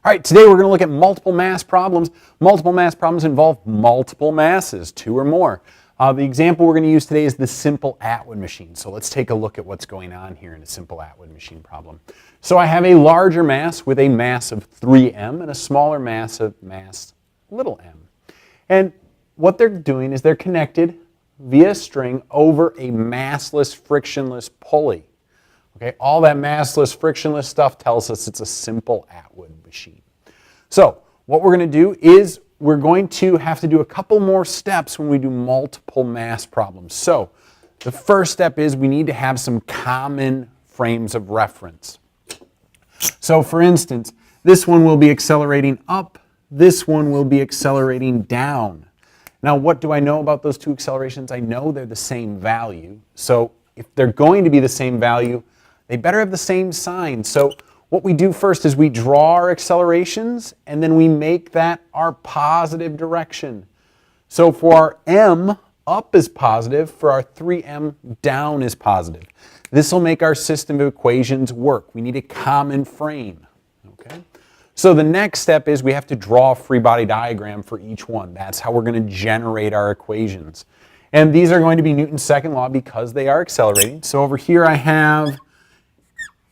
All right, today we're going to look at multiple mass problems. Multiple mass problems involve multiple masses, 2 or more. The example we're going to use today is the simple Atwood machine. So let's take a look at what's going on here in a simple Atwood machine problem. So I have a larger mass with a mass of 3m and a smaller mass of mass little m. And what they're doing is they're connected via a string over a massless, frictionless pulley. Okay, all that massless, frictionless stuff tells us it's a simple Atwood machine. So what we're going to do is we're going to have to do a couple more steps when we do multiple mass problems. So the first step is we need to have some common frames of reference. So for instance, this one will be accelerating up, this one will be accelerating down. Now what do I know about those two accelerations? I know they're the same value. So if they're going to be the same value, they better have the same sign. So what we do first is we draw our accelerations and then we make that our positive direction. So for our m, up is positive, for our 3m, down is positive. This will make our system of equations work. We need a common frame. Okay? So the next step is we have to draw a free body diagram for each one. That's how we're going to generate our equations. And these are going to be Newton's second law because they are accelerating. So over here I have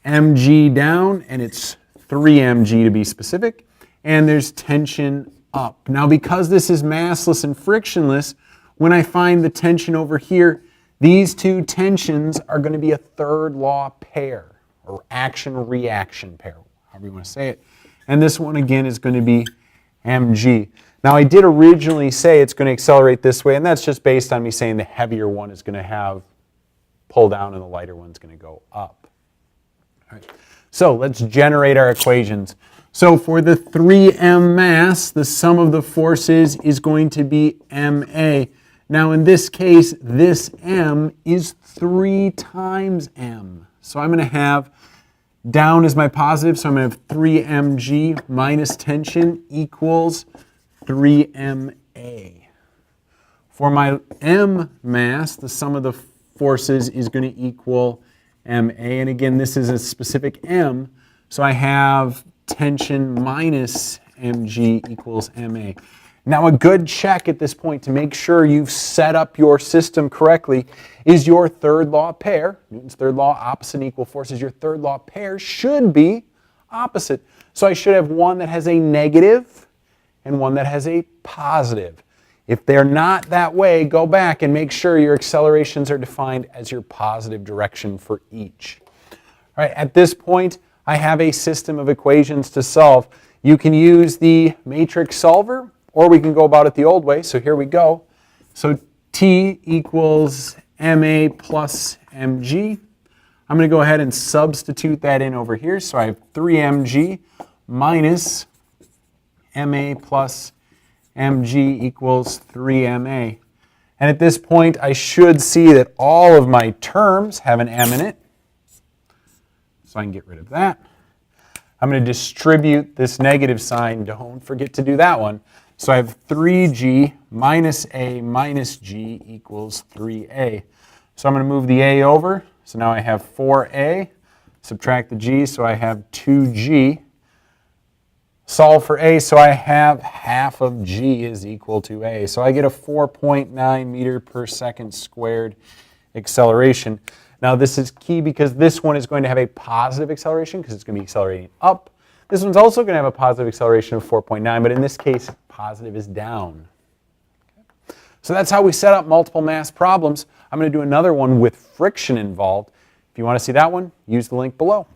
mg down, and it's 3mg to be specific, and there's tension up. Now because this is massless and frictionless, when I find the tension over here, these two tensions are going to be a third law pair, or action-reaction pair, however you want to say it. And this one again is going to be mg. Now I did originally say it's going to accelerate this way, and that's just based on me saying the heavier one is going to have pull down and the lighter one's going to go up. All right. So let's generate our equations. So for the 3m mass, the sum of the forces is going to be ma. Now in this case, this m is 3 times m. So I'm going to have down is my positive, so I'm going to have 3mg minus tension equals 3ma. For my m mass, the sum of the forces is going to equal ma. And again, this is a specific m, so I have tension minus mg equals ma. Now a good check at this point to make sure you've set up your system correctly is your third law pair. Newton's third law, opposite and equal forces. Your third law pair should be opposite. So I should have one that has a negative and one that has a positive. If they're not that way, go back and make sure your accelerations are defined as your positive direction for each. All right, at this point, I have a system of equations to solve. You can use the matrix solver, or we can go about it the old way. So here we go. So T equals ma plus mg. I'm going to go ahead and substitute that in over here. So I have 3mg minus ma plus mg equals 3ma. And at this point, I should see that all of my terms have an m in it. So I can get rid of that. I'm going to distribute this negative sign. Don't forget to do that one. So I have 3g minus a minus g equals 3a. So I'm going to move the a over. So now I have 4a. Subtract the g, so I have 2g. Solve for a, so I have half of g is equal to a. So I get a 4.9 meter per second squared acceleration. Now this is key because this one is going to have a positive acceleration because it's going to be accelerating up. This one's also going to have a positive acceleration of 4.9, but in this case, positive is down. Okay. So that's how we set up multiple mass problems. I'm going to do another one with friction involved. If you want to see that one, use the link below.